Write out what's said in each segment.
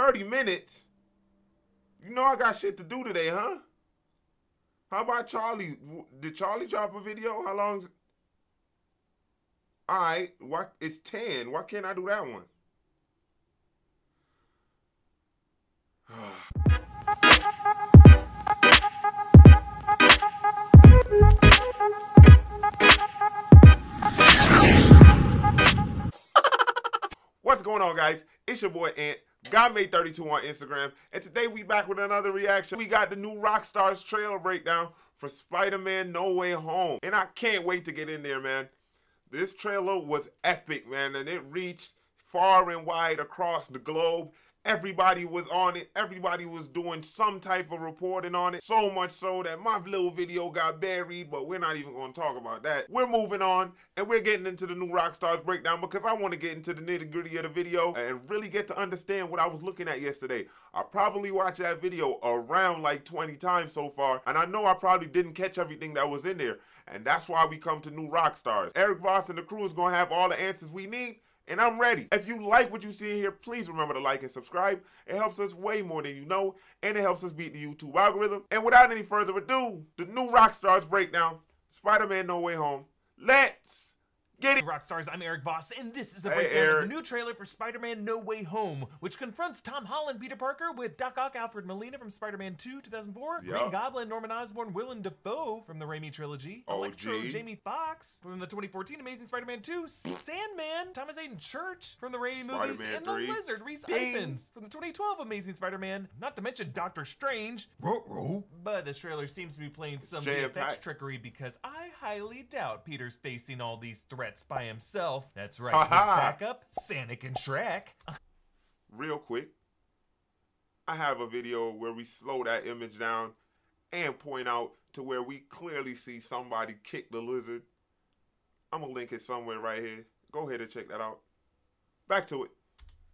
30 minutes? You know I got shit to do today, huh? How about Charlie? Did Charlie drop a video? How long's it? Alright, what? It's 10. Why can't I do that one? What's going on, guys? It's your boy Ant, GodMade32 on Instagram, and today we back with another reaction. We got the new ROCKSTARS trailer breakdown for Spider-Man No Way Home, and I can't wait to get in there, man. This trailer was epic, man, and it reached far and wide across the globe. Everybody was on it. Everybody was doing some type of reporting on it. So much so that my little video got buried, but we're not even going to talk about that. We're moving on, and we're getting into the new ROCKSTARS breakdown because I want to get into the nitty-gritty of the video and really get to understand what I was looking at yesterday. I probably watched that video around like 20 times so far, and I know I probably didn't catch everything that was in there. And that's why we come to new ROCKSTARS. Erik Voss and the crew is going to have all the answers we need. And I'm ready. If you like what you see here, please remember to like and subscribe. It helps us way more than you know, and it helps us beat the YouTube algorithm. And without any further ado, the new ROCKSTARS breakdown, Spider-Man No Way Home. Let's get it. ROCKSTARS, I'm Erik Voss, and this is a breakdown of the new trailer for Spider-Man No Way Home, which confronts Tom Holland, Peter Parker, with Doc Ock, Alfred Molina from Spider-Man 2, 2004, Green Goblin, Norman Osborn, Willem Dafoe from the Raimi trilogy, Electro, Jamie Foxx from the 2014 Amazing Spider-Man 2, Sandman, Thomas Hayden Church from the Raimi movies, and the Lizard, Rhys Ifans from the 2012 Amazing Spider-Man, not to mention Doctor Strange. But this trailer seems to be playing some VFX trickery because I highly doubt Peter's facing all these threats by himself. That's right, his backup, Sonic and Shrek. Real quick, I have a video where we slow that image down and point out to where we clearly see somebody kick the lizard. I'm gonna link it somewhere right here. Go ahead and check that out. Back to it.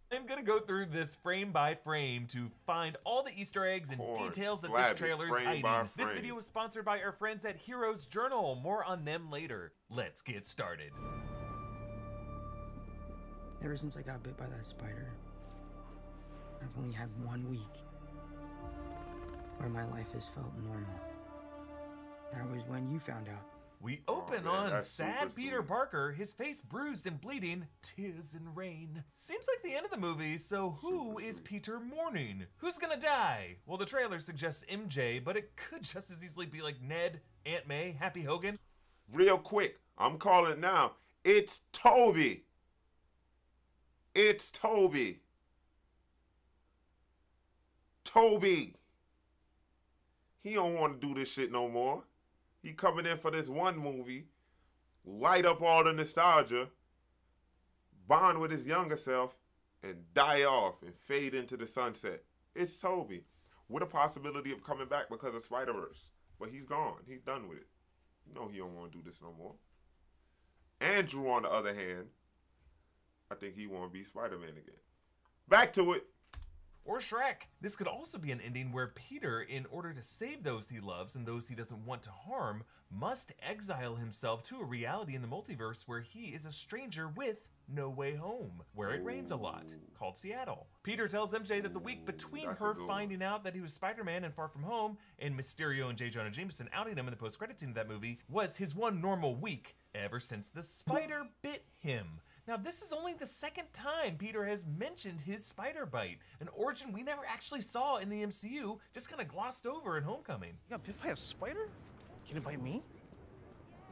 I'm gonna go through this frame by frame to find all the Easter eggs and details of this trailer's hiding. This video was sponsored by our friends at Heroes Journal. More on them later. Let's get started. Ever since I got bit by that spider, I've only had 1 week where my life has felt normal. That was when you found out. We open on sad Peter Parker, his face bruised and bleeding, tears and rain. Seems like the end of the movie, so who is Peter mourning? Who's gonna die? Well, the trailer suggests MJ, but it could just as easily be like Ned, Aunt May, Happy Hogan. Real quick, I'm calling it now. It's Tobey. It's Tobey. Tobey. He don't want to do this shit no more. He coming in for this one movie, light up all the nostalgia, bond with his younger self, and die off and fade into the sunset. It's Tobey, with a possibility of coming back because of Spider-Verse. But he's gone. He's done with it. You know he don't want to do this no more. Andrew, on the other hand, I think he want to be Spider-Man again. Back to it. Or Shrek. This could also be an ending where Peter, in order to save those he loves and those he doesn't want to harm, must exile himself to a reality in the multiverse where he is a stranger with no way home, where it rains a lot, called Seattle. Peter tells MJ that the week between her finding out that he was Spider-Man and Far From Home, and Mysterio and J. Jonah Jameson outing him in the post-credit scene of that movie, was his one normal week ever since the spider bit him. Now, this is only the second time Peter has mentioned his spider bite, an origin we never actually saw in the MCU, just kind of glossed over in Homecoming. You got bit by a spider? Can it bite me?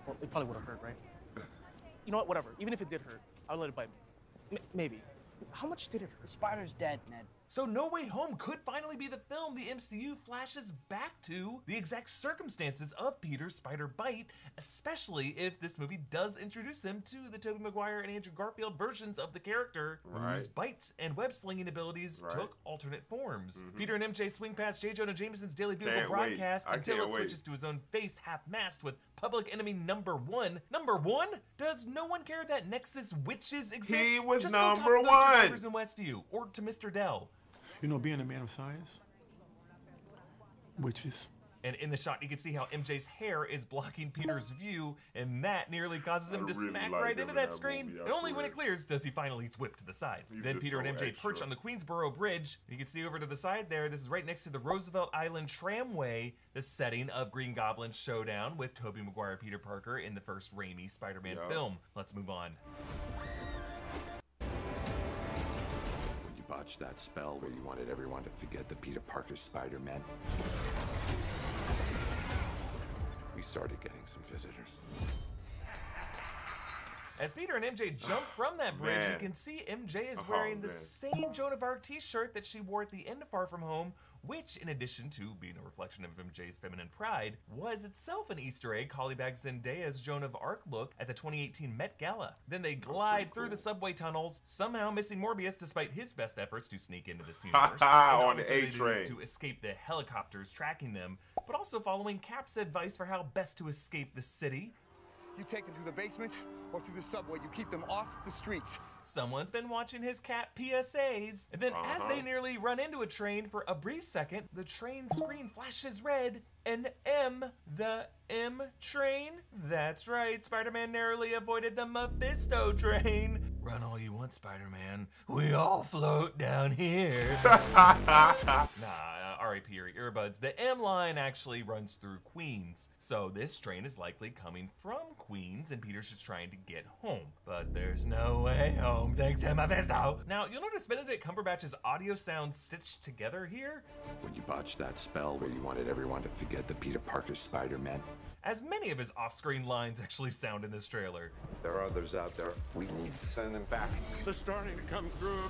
Well, it probably would have hurt, right? You know what, whatever. Even if it did hurt, I'll let it bite me. Maybe. How much did it hurt? The spider's dead, Ned. So No Way Home could finally be the film the MCU flashes back to the exact circumstances of Peter's spider bite, especially if this movie does introduce him to the Tobey Maguire and Andrew Garfield versions of the character whose bites and web-slinging abilities took alternate forms. Peter and MJ swing past J. Jonah Jameson's Daily Bugle broadcast until it switches to his own face half-mast with Public Enemy number 1. Number 1? Does no one care that Nexus witches exist? He was Just number go talk to those 1 survivors in Westview, or to Mr. Dell. You know, being a man of science, witches. And in the shot, you can see how MJ's hair is blocking Peter's view, and that nearly causes him to really smack like right him into in that that screen. movie, I And only when swear. it clears does he finally whip to the side. He's Then just Peter and so MJ extra. perch on the Queensboro Bridge. You can see over to the side there, this is right next to the Roosevelt Island Tramway, the setting of Green Goblin's showdown with Tobey Maguire, Peter Parker in the first Raimi Spider-Man Yeah. film. Let's move on. When you botched that spell where you wanted everyone to forget the Peter Parker Spider-Man, we started getting some visitors. As Peter and MJ jump from that bridge, Man. you can see MJ is Oh, wearing the man. same Joan of Arc t-shirt that she wore at the end of Far From Home, which, in addition to being a reflection of MJ's feminine pride, was itself an Easter egg calling back Zendaya's Joan of Arc look at the 2018 Met Gala. Then they glide through the subway tunnels, somehow missing Morbius despite his best efforts to sneak into this universe. And On the obviously they do this A-train. to escape the helicopters tracking them, but also following Cap's advice for how best to escape the city. You take them to the basement or through the subway. You keep them off the streets. Someone's been watching his cat PSAs. And then as they nearly run into a train for a brief second, the train screen flashes red and M, the M train. That's right, Spider-Man narrowly avoided the Mephisto train. Run all you want, Spider-Man. We all float down here. R.I.P. your earbuds. The M line actually runs through Queens. So this train is likely coming from Queens and Peter's just trying to get home. But there's no way home thanks to Mephisto. Now, you'll notice Benedict Cumberbatch's audio sounds stitched together here. When you botched that spell where you wanted everyone to forget the Peter Parker Spider-Man, As many of his off-screen lines actually sound in this trailer. there are others out there. We need to send them back. They're starting to come through,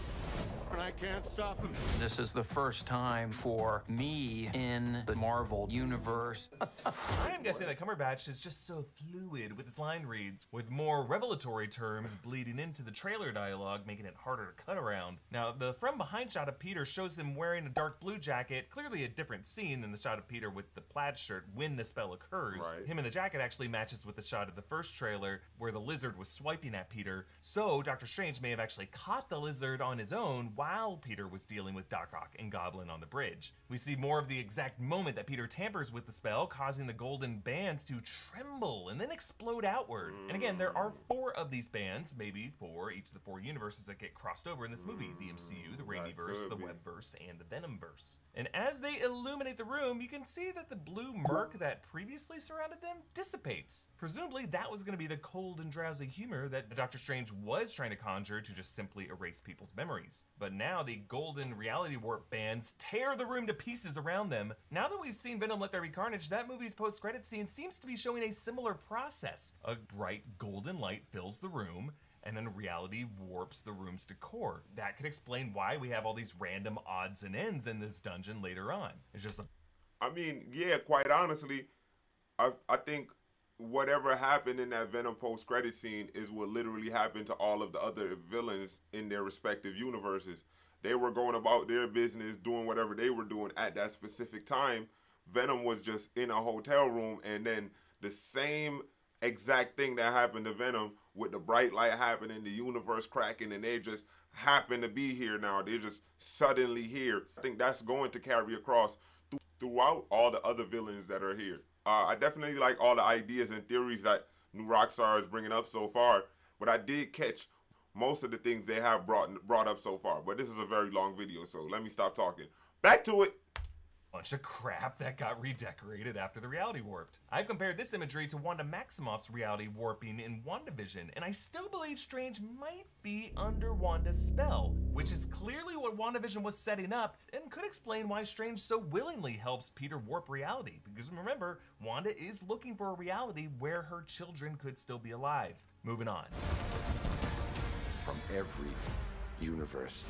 and I can't stop them. This is the first time for me in the Marvel Universe. I am guessing that Cumberbatch is just so fluid with his line reads, with more revelatory terms bleeding into the trailer dialogue, making it harder to cut around. Now, the from-behind shot of Peter shows him wearing a dark blue jacket, clearly a different scene than the shot of Peter with the plaid shirt when the spell occurs. Right. Him in the jacket actually matches with the shot of the first trailer where the lizard was swiping at Peter, so Doctor Strange may have actually caught the lizard on his own while Peter was dealing with Doc Ock and Goblin on the bridge. We see more of the exact moment that Peter tampers with the spell, causing the golden bands to tremble and then explode outward. And again, there are 4 of these bands, maybe for each of the 4 universes that get crossed over in this movie: the MCU, the Raimiverse, the Webverse, and the Venomverse. And as they illuminate the room, you can see that the blue murk that previously surrounded them dissipates. Presumably that was going to be the cold and drowsy humor that Doctor Strange was trying to conjure to just simply erase people's memories. But now the golden reality warp bands tear the room to pieces around them. Now that we've seen Venom Let There Be Carnage, that movie's post-credit scene seems to be showing a similar process. A bright golden light fills the room, and then reality warps the room's decor. That could explain why we have all these random odds and ends in this dungeon later on. It's just a... I mean, yeah, quite honestly, I think whatever happened in that Venom post-credit scene is what literally happened to all of the other villains in their respective universes. They were going about their business, doing whatever they were doing at that specific time. Venom was just in a hotel room, and then the same exact thing that happened to Venom with the bright light happening, the universe cracking, and they just happen to be here now. They're just suddenly here. I think that's going to carry across throughout all the other villains that are here. I definitely like all the ideas and theories that New Rockstar is bringing up so far, but I did catch most of the things they have brought up so far. But this is a very long video, so let me stop talking. Back to it. Bunch of crap that got redecorated after the reality warped. I've compared this imagery to Wanda Maximoff's reality warping in WandaVision, and I still believe Strange might be under Wanda's spell, which is clearly what WandaVision was setting up, and could explain why Strange so willingly helps Peter warp reality. Because remember, Wanda is looking for a reality where her children could still be alive. Moving on. From every universe.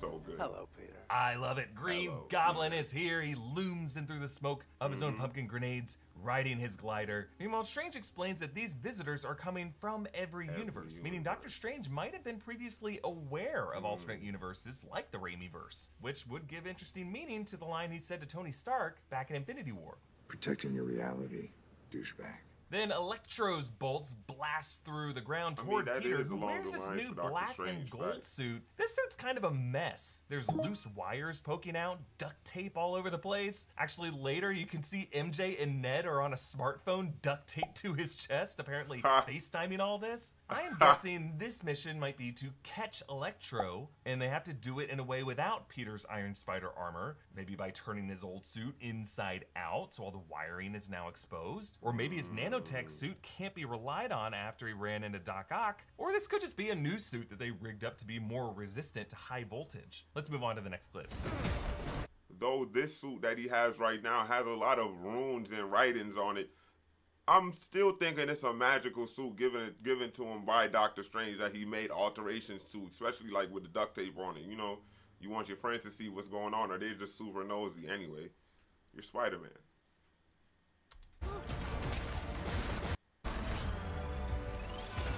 So good. Hello, Peter. I love it. Green Hello, Goblin is here. He looms in through the smoke of his own pumpkin grenades, riding his glider. Meanwhile, Strange explains that these visitors are coming from every universe, meaning Doctor Strange might have been previously aware of alternate universes like the Raimiverse, which would give interesting meaning to the line he said to Tony Stark back in Infinity War. Protecting your reality, douchebag. Then Electro's bolts blast through the ground toward that Peter, is who along wears the this lines new for Doctor black Strange, and gold facts. suit. This suit's kind of a mess. There's loose wires poking out, duct tape all over the place. Actually, later you can see MJ and Ned are on a smartphone duct taped to his chest, apparently FaceTiming all this. I am guessing this mission might be to catch Electro, and they have to do it in a way without Peter's Iron Spider armor, maybe by turning his old suit inside out so all the wiring is now exposed. Or maybe his nanotech suit can't be relied on after he ran into Doc Ock. Or this could just be a new suit that they rigged up to be more resistant to high voltage. Let's move on to the next clip. Though this suit that he has right now has a lot of runes and writings on it, I'm still thinking it's a magical suit given to him by Doctor Strange that he made alterations to, especially like with the duct tape on it. You know, you want your friends to see what's going on, or they're just super nosy anyway. You're Spider-Man.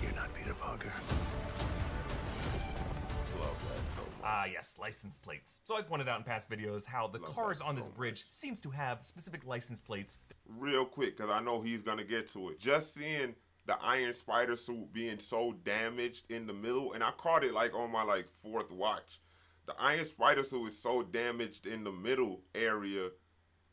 You're not Peter Parker. Love that so much. Ah yes, license plates. So I pointed out in past videos how the Love cars that on so this bridge seems to have specific license plates. Real quick, because I know he's gonna get to it. Just seeing the Iron Spider suit being so damaged in the middle, and I caught it like on my like 4th watch. The Iron Spider suit is so damaged in the middle area,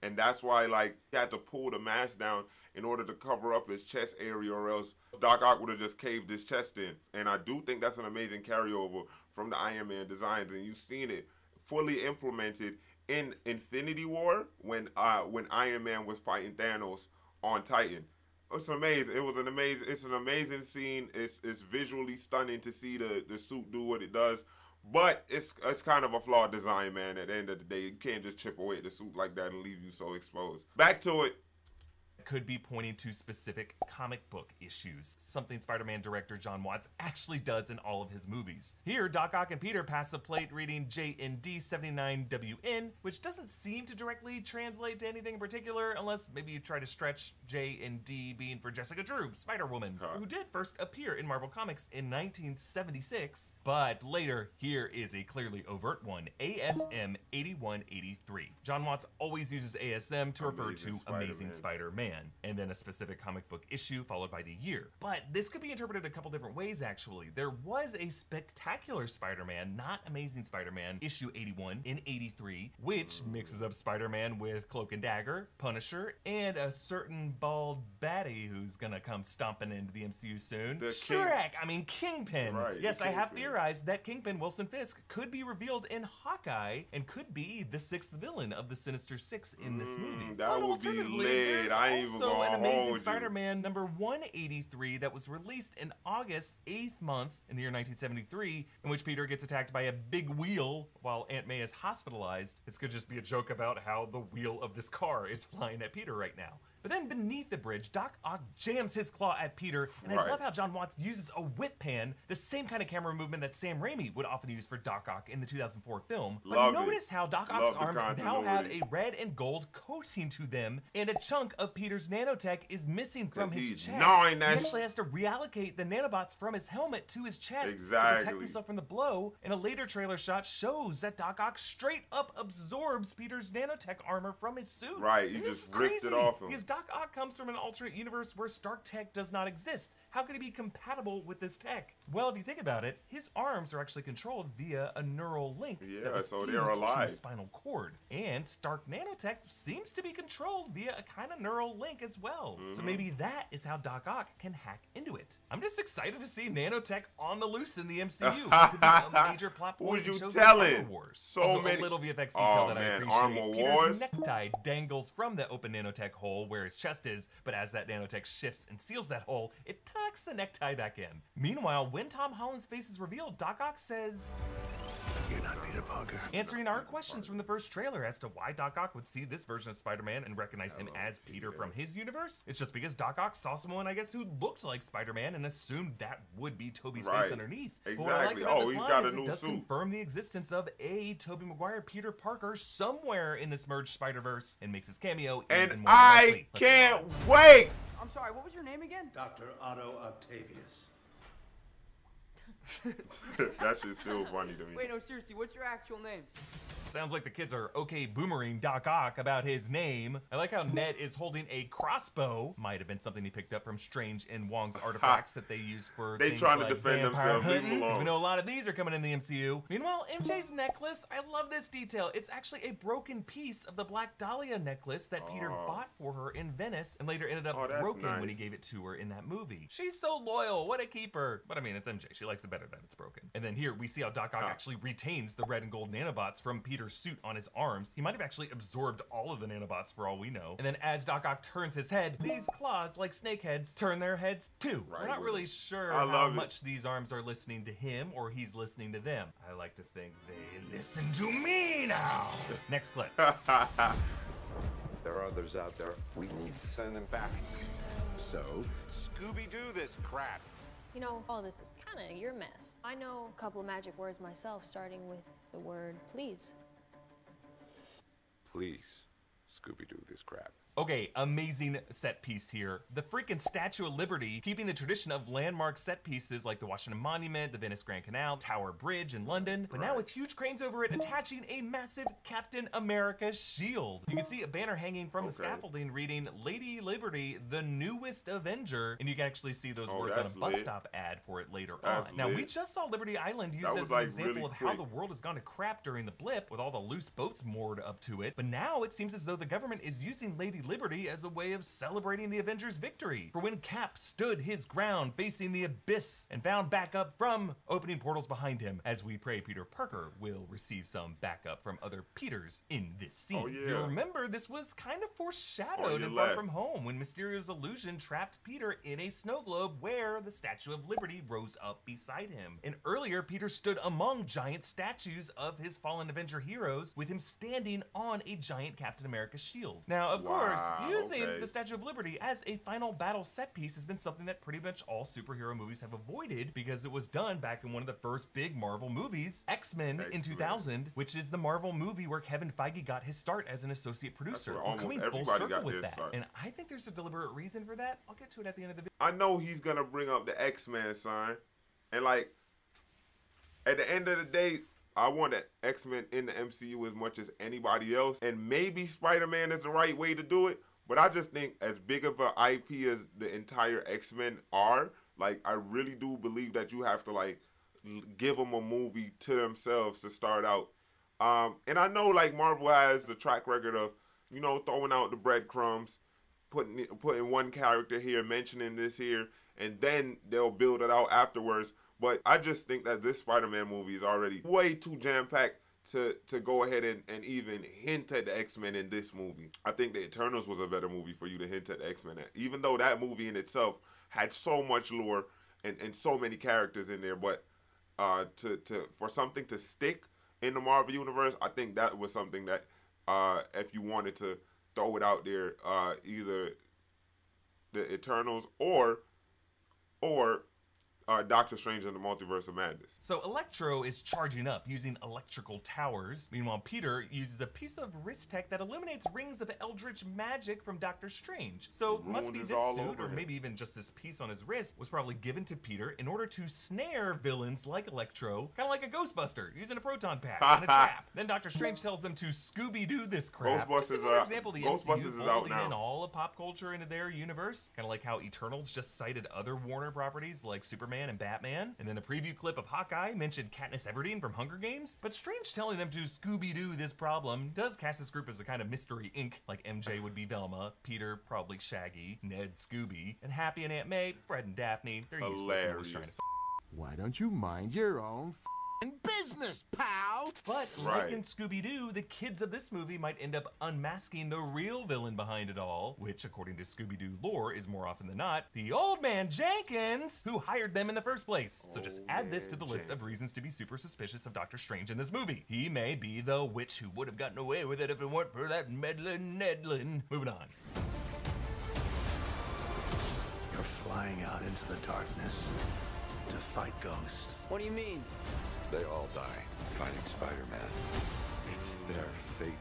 and that's why like he had to pull the mask down in order to cover up his chest area, or else Doc Ock would have just caved his chest in. And I do think that's an amazing carryover from the Iron Man designs, and you've seen it fully implemented in Infinity War when Iron Man was fighting Thanos on Titan. It's amazing. It's an amazing scene. It's visually stunning to see the suit do what it does. But it's kind of a flawed design, man. At the end of the day, you can't just chip away at the suit like that and leave you so exposed. Back to it. Could be pointing to specific comic book issues, something Spider-Man director John Watts actually does in all of his movies. Here, Doc Ock and Peter pass a plate reading JND79WN, which doesn't seem to directly translate to anything in particular, unless maybe you try to stretch JND being for Jessica Drew, Spider-Woman, who did first appear in Marvel Comics in 1976. But later, here is a clearly overt one, ASM 8183. John Watts always uses ASM to refer to Amazing Spider-Man, and then a specific comic book issue followed by the year. But this could be interpreted a couple different ways, actually. There was a Spectacular Spider-Man, not Amazing Spider-Man, issue 81 in 83, which mixes up Spider-Man with Cloak and Dagger, Punisher, and a certain bald baddie who's gonna come stomping into the MCU soon. Kingpin. Right, yes, I have Kingpin. theorized that Kingpin, Wilson Fisk, could be revealed in Hawkeye and could be the 6th villain of the Sinister Six in this movie. That But would be alternatively, lit. there's I ain't even also an gonna Amazing hold you. Spider-Man number 183 that was released in August 8th month in the year 1973, in which Peter gets attacked by a big wheel while Aunt May is hospitalized. This could just be a joke about how the wheel of this car is flying at Peter right now. But then beneath the bridge, Doc Ock jams his claw at Peter, and I love how John Watts uses a whip pan, the same kind of camera movement that Sam Raimi would often use for Doc Ock in the 2004 film. But notice how Doc Ock's arms now have a red and gold coating to them, and a chunk of Peter's nanotech is missing from his chest. He actually has to reallocate the nanobots from his helmet to his chest to protect himself from the blow, and a later trailer shot shows that Doc Ock straight up absorbs Peter's nanotech armor from his suit. Right, he just ripped it off him. Because Doc Ock comes from an alternate universe where Stark tech does not exist. How could he be compatible with this tech? Well, if you think about it, his arms are actually controlled via a neural link that was so fused they're to alive. his spinal cord. And Stark nanotech seems to be controlled via a kind of neural link as well. So maybe that is how Doc Ock can hack into it. I'm just excited to see nanotech on the loose in the MCU. It could be a major plot point in shows like Armor Wars. So also, many a little VFX detail that I appreciate. Armor Peter's Wars? necktie dangles from the open nanotech hole where his chest is, but as that nanotech shifts and seals that hole, it tucks the necktie back in. Meanwhile, when Tom Holland's face is revealed, Doc Ock says, You're not Peter Parker. answering our questions from the first trailer as to why Doc Ock would see this version of Spider-Man and recognize him as Peter from his universe. It's just because Doc Ock saw someone, I guess, who looked like Spider-Man and assumed that would be Tobey's face underneath. But what I like about this line is it does confirm the existence of a Tobey Maguire Peter Parker somewhere in this merged Spider-Verse and makes his cameo even more likely. I can't wait! I'm sorry, what was your name again? Dr. Otto Octavius. That shit's still funny to me. Wait, no, seriously, what's your actual name? Sounds like the kids are okay boomering Doc Ock about his name. I like how Ned is holding a crossbow. Might have been something he picked up from Strange and Wong's artifacts that they use for They things trying to like defend vampire themselves. Leave hunting, them 'cause alone. we know a lot of these are coming in the MCU. Meanwhile, MJ's necklace, I love this detail. It's actually a broken piece of the Black Dahlia necklace that Peter bought for her in Venice and later ended up that's broken when he nice. gave it to her in that movie. She's so loyal. What a keeper. But I mean, it's MJ. She likes it better that it's broken. And then here we see how Doc Ock actually retains the red and gold nanobots from Peter's suit on his arms. He might have actually absorbed all of the nanobots for all we know. And then as Doc Ock turns his head, these claws, like snake heads, turn their heads too. Right, We're not with really it. sure I how love it. much these arms are listening to him or he's listening to them. I like to think they listen to me now. Next clip. There are others out there. We need to send them back. So, Scooby-Doo this crap. You know, all this is kind of your mess. I know a couple of magic words myself, starting with the word please. Please, Scooby-Doo this crap. Okay, amazing set piece here. The freaking Statue of Liberty, keeping the tradition of landmark set pieces like the Washington Monument, the Venice Grand Canal, Tower Bridge in London, but now with huge cranes over it attaching a massive Captain America shield. You can see a banner hanging from the scaffolding reading Lady Liberty, the newest Avenger, and you can actually see those words on a that's bus lit. stop ad for it later That's on. Now, we lit. just saw Liberty Island used That as was, an like, example really of how the quick. world has gone to crap during the blip with all the loose boats moored up to it, but now it seems as though the government is using Lady Liberty as a way of celebrating the Avengers' victory. For when Cap stood his ground facing the abyss and found backup from opening portals behind him, as we pray Peter Parker will receive some backup from other Peters in this scene. Oh, yeah. You'll remember this was kind of foreshadowed in Far From Home when Mysterio's illusion trapped Peter in a snow globe where the Statue of Liberty rose up beside him. And earlier, Peter stood among giant statues of his fallen Avenger heroes with him standing on a giant Captain America shield. Now, of course, using the Statue of Liberty as a final battle set piece has been something that pretty much all superhero movies have avoided because it was done back in one of the first big Marvel movies, X-Men in 2000, which is the Marvel movie where Kevin Feige got his start as an associate producer. where We're almost coming full everybody circle got with their that. start. And I think there's a deliberate reason for that. I'll get to it at the end of the video. I know he's gonna bring up the X-Men sign, and like at the end of the day, I want the X-Men in the MCU as much as anybody else, and maybe Spider-Man is the right way to do it. But I just think as big of an IP as the entire X-Men are, like I really do believe that you have to like give them a movie to themselves to start out. And I know like Marvel has the track record of, you know, throwing out the breadcrumbs, putting one character here, mentioning this here, and then they'll build it out afterwards. But I just think that this Spider-Man movie is already way too jam-packed to go ahead and even hint at the X-Men in this movie. I think the Eternals was a better movie for you to hint at the X-Men at, even though that movie in itself had so much lore and so many characters in there. But for something to stick in the Marvel Universe, I think that was something that if you wanted to throw it out there, either the Eternals or Doctor Strange in the Multiverse of Madness. So Electro is charging up using electrical towers. Meanwhile, Peter uses a piece of wrist tech that eliminates rings of eldritch magic from Doctor Strange. So must be is this all suit, over or him. maybe even just this piece on his wrist, was probably given to Peter in order to snare villains like Electro, kind of like a Ghostbuster using a proton pack and a trap. Then Doctor Strange tells them to Scooby-Doo this crap. Just Ghostbusters another are- example of the Ghostbusters MCU is out folding now. in all of pop culture into their universe, kind of like how Eternals just cited other Warner properties like Superman and Batman. And then a preview clip of Hawkeye mentioned Katniss Everdeen from Hunger Games. But Strange telling them to Scooby-Doo this problem does cast this group as a kind of Mystery Inc. Like MJ would be Velma, Peter probably Shaggy, Ned Scooby, and Happy and Aunt May, Fred and Daphne. They're useless and always Hilarious. trying to Why don't you mind your own business, pal? But Right. like in Scooby-Doo, the kids of this movie might end up unmasking the real villain behind it all, which according to Scooby-Doo lore is more often than not the old man Jenkins, who hired them in the first place. So just add this to the list of reasons to be super suspicious of Doctor Strange in this movie. He may be the witch who would have gotten away with it if it weren't for that meddling Nedlin. Moving on. You're flying out into the darkness to fight ghosts. What do you mean? They all die fighting Spider-Man. It's their fate.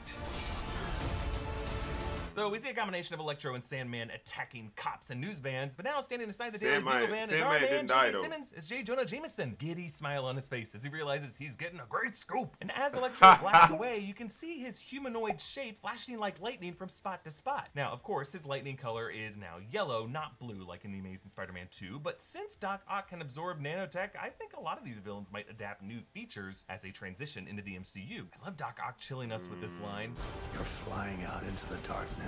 So we see a combination of Electro and Sandman attacking cops and news vans, but now standing aside the Daily Sandman- Bugle van is our Sandman man didn't die, J.K. though. Simmons as J. Jonah Jameson. Giddy smile on his face as he realizes he's getting a great scoop. And as Electro blasts away, you can see his humanoid shape flashing like lightning from spot to spot. Now, of course, his lightning color is now yellow, not blue like in The Amazing Spider-Man 2, but since Doc Ock can absorb nanotech, I think a lot of these villains might adapt new features as they transition into the MCU. I love Doc Ock chilling us with this line. You're flying out into the darkness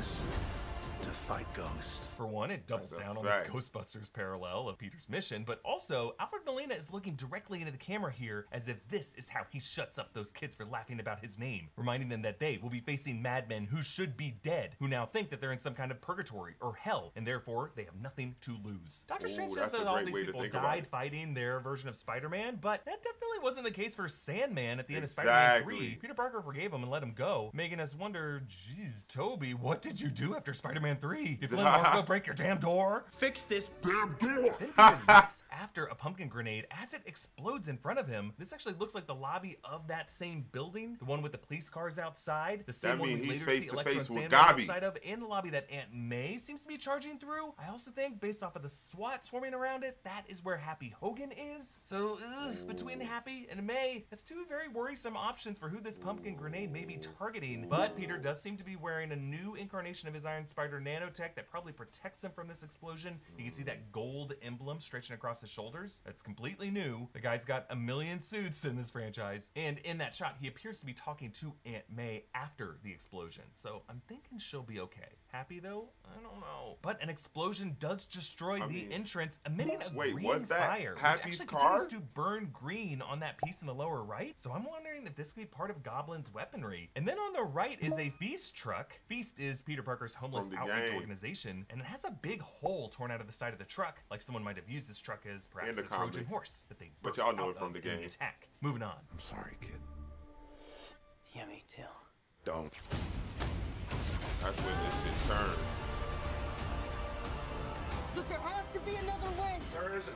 to fight ghosts. For one, it doubles That's a down on fact. this Ghostbusters parallel of Peter's mission, but also, Alfred Molina is looking directly into the camera here as if this is how he shuts up those kids for laughing about his name, reminding them that they will be facing madmen who should be dead, who now think that they're in some kind of purgatory or hell, and therefore they have nothing to lose. Doctor Ooh, Strange says that's a that all great these way to people think about died it. fighting their version of Spider-Man, but that definitely wasn't the case for Sandman at the end of Spider-Man 3. Peter Parker forgave him and let him go, making us wonder, geez, Tobey, what did you do after Spider-Man 3? Did Flynn Marco break your damn door? Fix this damn door. Then Peter leaps after a pumpkin grenade as it explodes in front of him. This actually looks like the lobby of that same building, the one with the police cars outside, the same That one means we he's later face see to Electro and face with Sandman Gobby. outside of, in the lobby that Aunt May seems to be charging through. I also think, based off of the SWAT swarming around it, that is where Happy Hogan is. So, between Happy and May, that's two very worrisome options for who this pumpkin grenade may be targeting. But Peter does seem to be wearing a new incarnation of his Iron Spider nanotech that probably protects him from this explosion. You can see that gold emblem stretching across his shoulders. That's completely new. The guy's got a million suits in this franchise. And in that shot, he appears to be talking to Aunt May after the explosion. So I'm thinking she'll be okay. Happy though? I don't know. But an explosion does destroy the entrance, emitting a Wait, green was that fire, which Happy's actually car? continues to burn green on that piece in the lower right. So I'm wondering if this could be part of Goblin's weaponry. And then on the right is a Feast truck. Feast is Peter Parker's homeless From the outreach gang. organization, and it has a big hole torn out of the side of the truck, like someone might have used this truck as perhaps In the a Trojan comics. horse that they But burst y'all know out it from of the in game. attack. Moving on. I'm sorry, kid. Yeah, me too. Don't. That's when this shit turned. Look, there has to be another way. There isn't.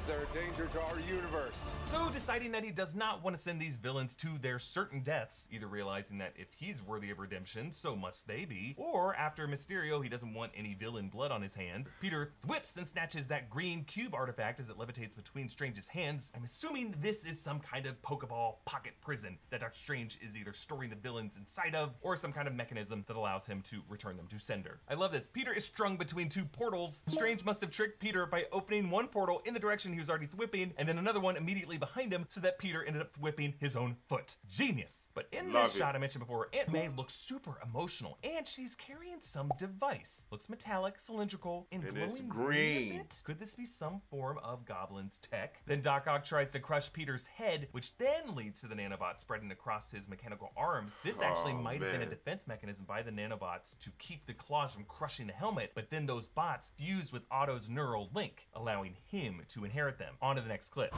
They're a danger to our universe. So deciding that he does not want to send these villains to their certain deaths, either realizing that if he's worthy of redemption, so must they be, or after Mysterio, he doesn't want any villain blood on his hands, Peter whips and snatches that green cube artifact as it levitates between Strange's hands. I'm assuming this is some kind of Pokeball pocket prison that Doctor Strange is either storing the villains inside of, or some kind of mechanism that allows him to return them to sender. I love this. Peter is strung between two portals. Strange must have tricked Peter by opening one portal in the direction he was already whipping, and then another one immediately behind him, so that Peter ended up whipping his own foot. Genius. But in Love this it. shot I mentioned before, Aunt May looks super emotional, and she's carrying some device. Looks metallic, cylindrical, and And it's glowing green. a bit. Could this be some form of Goblin's tech? Then Doc Ock tries to crush Peter's head, which then leads to the nanobot spreading across his mechanical arms. This actually Oh, might have been a man. defense mechanism by the nanobots to keep the claws from crushing the helmet, but then those bots fused with Otto's neural link, allowing him to inherit them. On to the next clip.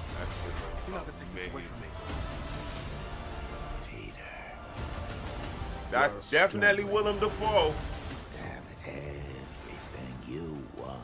You're not gonna take this away from me. That's You're definitely struggling. Willem Dafoe. Have everything you want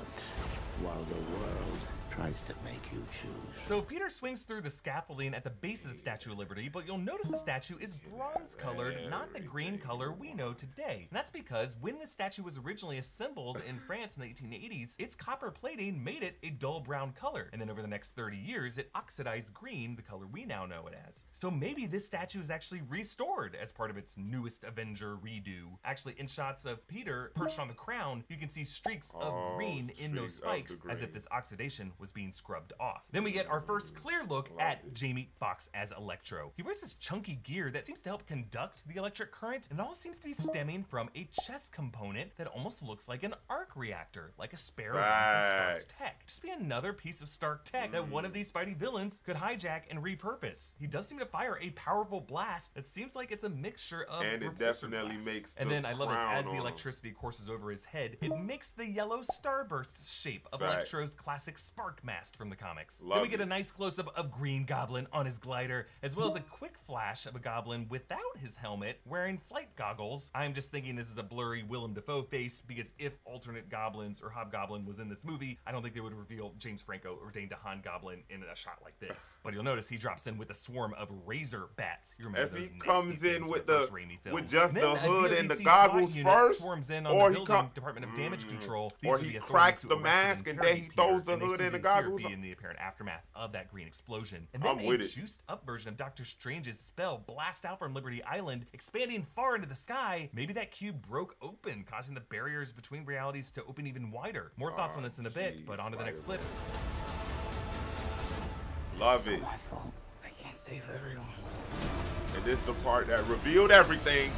while the world tries to make you choose. So Peter swings through the scaffolding at the base of the Statue of Liberty, but you'll notice the statue is bronze colored, not the green color we know today. And that's because when the statue was originally assembled in France in the 1880s, its copper plating made it a dull brown color. And then over the next 30 years, it oxidized green, the color we now know it as. So maybe this statue is actually restored as part of its newest Avenger redo. Actually, in shots of Peter perched on the crown, you can see streaks of Oh, green in those streaks of the spikes as if green. this oxidation was being scrubbed off. Then we get our first clear look at Jamie Foxx as Electro. He wears this chunky gear that seems to help conduct the electric current, and it all seems to be stemming from a chest component that almost looks like an arc reactor, like a spare one from Stark's tech. Just be another piece of Stark tech that one of these Spidey villains could hijack and repurpose. He does seem to fire a powerful blast that seems like it's a mixture of And it repulsor definitely blasts. makes And the then I love this, crown as the on him. electricity courses over his head, it makes the yellow starburst shape of Fact. Electro's classic spark arc mast from the comics. Love then we get it. a nice close-up of Green Goblin on his glider, as well as a quick flash of a goblin without his helmet, wearing flight goggles. I'm just thinking this is a blurry Willem Dafoe face, because if alternate goblins or Hobgoblin was in this movie, I don't think they would reveal James Franco or Dane DeHaan Goblin in a shot like this. But you'll notice he drops in with a swarm of razor bats. You remember If those he comes in with the with just the hood and the goggles first, swarms in on or the he building Department of Damage Control. These or are the he authorities cracks who the arrested mask and then interrogate he throws Peter, the and they hood seem and the to here goggles. be in the apparent aftermath of that green explosion. And I'm then with a it. juiced up version of Doctor Strange's spell blasts out from Liberty Island, expanding far into the sky. Maybe that cube broke open, causing the barriers between realities to open even wider. More thoughts on this in a bit, but on to the next clip. Love it. My fault. I can't save everyone. And this is the part that revealed everything.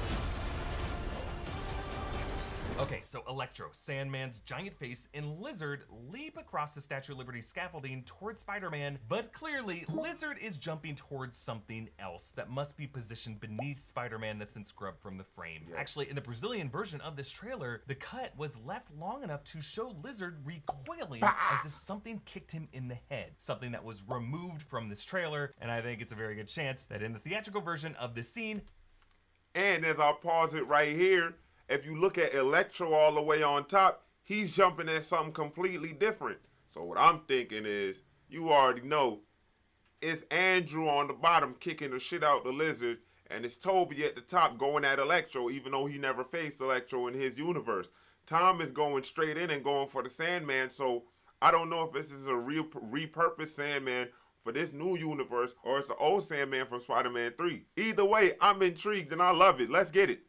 Okay, so Electro, Sandman's giant face, and Lizard leap across the Statue of Liberty scaffolding towards Spider-Man, but clearly Lizard is jumping towards something else that must be positioned beneath Spider-Man that's been scrubbed from the frame. Yes. Actually, in the Brazilian version of this trailer, the cut was left long enough to show Lizard recoiling as if something kicked him in the head, something that was removed from this trailer, and I think it's a very good chance that in the theatrical version of this scene, And as I'll pause it right here, if you look at Electro all the way on top, he's jumping at something completely different. So what I'm thinking is, you already know, it's Andrew on the bottom kicking the shit out the Lizard, and it's Tobey at the top going at Electro, even though he never faced Electro in his universe. Tom is going straight in and going for the Sandman, so I don't know if this is a repurposed Sandman for this new universe, or it's the old Sandman from Spider-Man 3. Either way, I'm intrigued and I love it. Let's get it.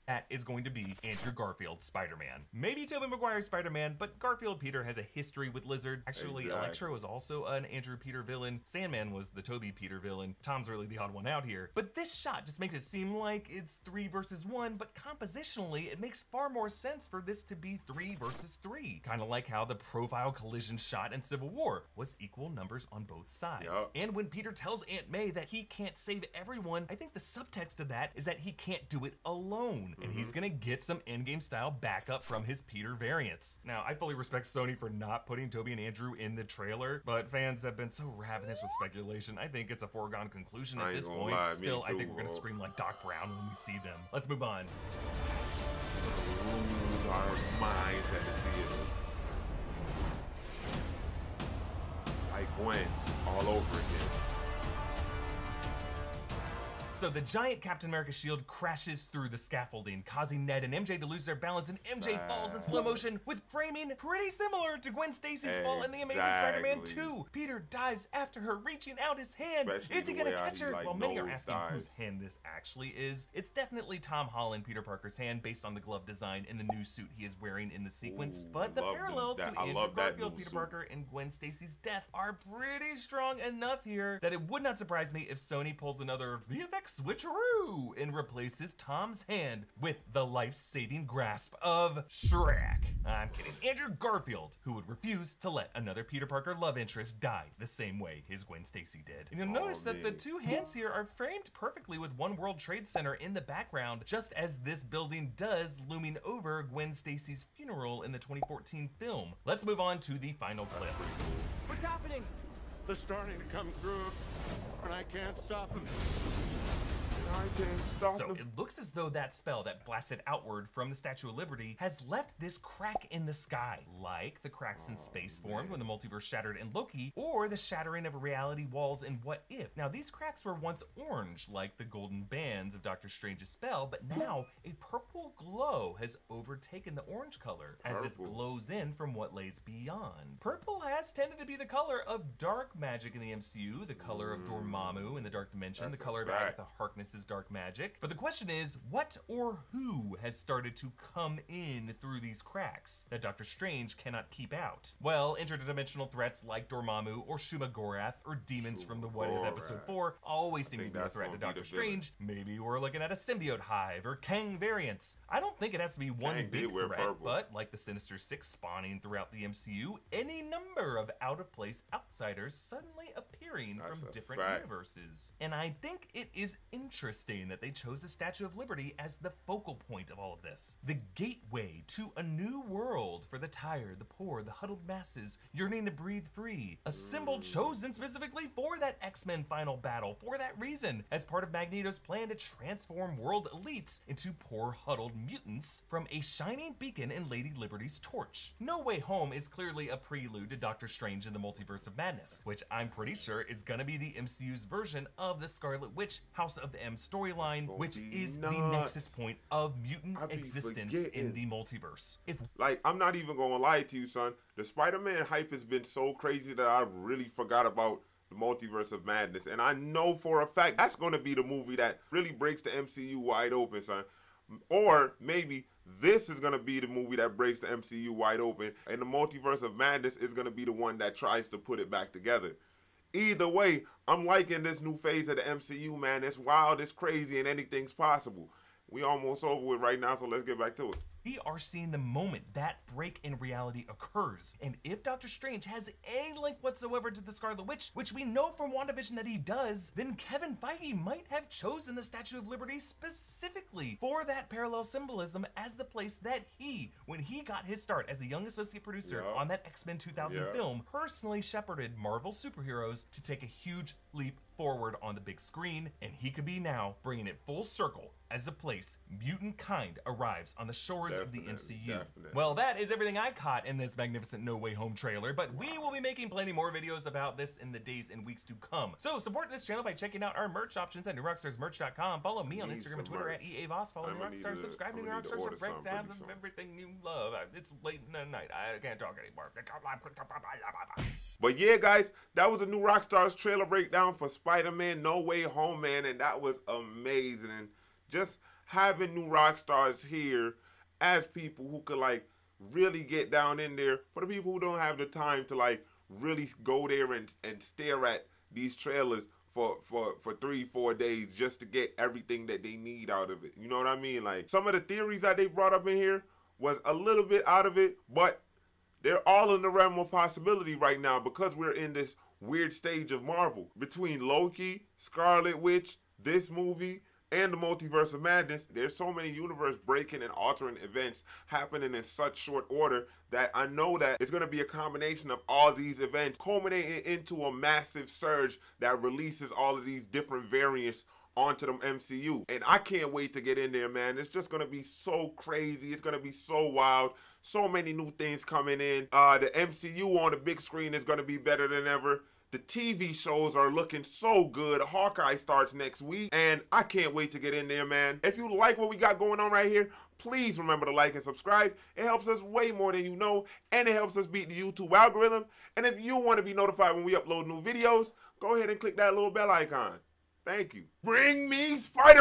that is going to be Andrew Garfield Spider-Man. Maybe Tobey Maguire Spider-Man, but Garfield Peter has a history with Lizard. Actually, Exactly. Electro is also an Andrew Peter villain. Sandman was the Tobey Peter villain. Tom's really the odd one out here. But this shot just makes it seem like it's 3 versus 1, but compositionally, it makes far more sense for this to be 3 versus 3. Kind of like how the profile collision shot in Civil War was equal numbers on both sides. Yep. And when Peter tells Aunt May that he can't save everyone, I think the subtext of that is that he can't do it alone. And he's gonna get some endgame style backup from his Peter variants. Now, I fully respect Sony for not putting Tobey and Andrew in the trailer, but fans have been so ravenous with speculation, I think it's a foregone conclusion at this point. Still, I think we're gonna scream like Doc Brown when we see them. Let's move on. Lose our minds at the theater. Like Gwen, all over again. So the giant Captain America shield crashes through the scaffolding, causing Ned and MJ to lose their balance, and MJ falls in slow motion with framing pretty similar to Gwen Stacy's fall in The Amazing Spider-Man 2. Peter dives after her, reaching out his hand. Especially Is he gonna the way catch her? he, Well, many are nose asking dives. whose hand this actually is. It's definitely Tom Holland, Peter Parker's hand, based on the glove design and the new suit he is wearing in the sequence. Ooh, But the love parallels that. to I Andrew love that Garfield, new Peter suit. Parker, and Gwen Stacy's death are pretty strong enough here that it would not surprise me if Sony pulls another VFX switcheroo and replaces Tom's hand with the life-saving grasp of Shrek. I'm kidding. Andrew Garfield, who would refuse to let another Peter Parker love interest die the same way his Gwen Stacy did. And you'll notice that the two hands here are framed perfectly with One World Trade Center in the background, just as this building does, looming over Gwen Stacy's funeral in the 2014 film. Let's move on to the final clip. What's happening? They're starting to come through, and I can't stop them. I can't stop So them. it looks as though that spell that blasted outward from the Statue of Liberty has left this crack in the sky, like the cracks in space formed when the multiverse shattered in Loki, or the shattering of reality walls in What If. Now, these cracks were once orange, like the golden bands of Doctor Strange's spell, but now a purple glow has overtaken the orange color as this Purple. glows in from what lays beyond. Purple has tended to be the color of dark magic in the MCU, the color of Dormammu in the Dark Dimension, That's the a color of fact. Agatha Harkness's dark magic. But the question is, what or who has started to come in through these cracks that Doctor Strange cannot keep out? Well, interdimensional threats like Dormammu or Shumagorath or demons from the What If episode 4 always seem to think be a that's threat to gonna be Doctor the villain. Strange. Maybe we're looking at a symbiote hive or Kang variants. I don't think it has to be one Kang big did wear threat, purple. but like the Sinister Six spawning throughout the MCU, any number of out-of-place outsiders suddenly appear appearing That's from a different fact. universes. And I think it is interesting that they chose the Statue of Liberty as the focal point of all of this. The gateway to a new world for the tired, the poor, the huddled masses yearning to breathe free. A symbol chosen specifically for that X-Men final battle for that reason, as part of Magneto's plan to transform world elites into poor huddled mutants from a shining beacon in Lady Liberty's torch. No Way Home is clearly a prelude to Doctor Strange in the Multiverse of Madness, which I'm pretty sure is gonna be the MCU's version of the Scarlet Witch House of the M storyline, which is the nexus point of mutant existence in the multiverse. Like, I'm not even gonna lie to you, son. The Spider-Man hype has been so crazy that I really forgot about the Multiverse of Madness. And I know for a fact that's gonna be the movie that really breaks the MCU wide open, son. Or maybe this is going to be the movie that breaks the MCU wide open, and the Multiverse of Madness is going to be the one that tries to put it back together. Either way, I'm liking this new phase of the MCU, man. It's wild, it's crazy, and anything's possible. We almost over with right now, so let's get back to it. We are seeing the moment that break in reality occurs. And if Doctor Strange has a link whatsoever to the Scarlet Witch, which we know from WandaVision that he does, then Kevin Feige might have chosen the Statue of Liberty specifically for that parallel symbolism as the place that he, when he got his start as a young associate producer on that X-Men 2000 film, personally shepherded Marvel superheroes to take a huge leap forward on the big screen, and he could be now bringing it full circle as a place mutant kind arrives on the shores of the MCU. Well, that is everything I caught in this magnificent No Way Home trailer, but we will be making plenty more videos about this in the days and weeks to come. So support this channel by checking out our merch options at newrockstarsmerch.com. Follow me on Instagram and Twitter at EA Voss. Follow New Rockstars. Subscribe to New Rockstars for breakdowns of everything you love. It's late in the night. I can't talk anymore. But yeah, guys, that was a New Rockstars trailer breakdown for Spider-Man No Way Home, man, and that was amazing. Just having New Rockstars here as people who could, like, really get down in there, for the people who don't have the time to, like, really go there and stare at these trailers for 3-4 days just to get everything that they need out of it. You know what I mean? Like, some of the theories that they brought up in here was a little bit out of it, but they're all in the realm of possibility right now because we're in this weird stage of Marvel. Between Loki, Scarlet Witch, this movie, and the Multiverse of Madness, there's so many universe breaking and altering events happening in such short order that I know that it's going to be a combination of all these events culminating into a massive surge that releases all of these different variants onto the MCU. And I can't wait to get in there, man. It's just going to be so crazy. It's going to be so wild. So many new things coming in. The MCU on the big screen is going to be better than ever. The TV shows are looking so good. Hawkeye starts next week, and I can't wait to get in there, man. If you like what we got going on right here, please remember to like and subscribe. It helps us way more than you know, and it helps us beat the YouTube algorithm. And if you want to be notified when we upload new videos, go ahead and click that little bell icon. Thank you. Bring me Spider-Man!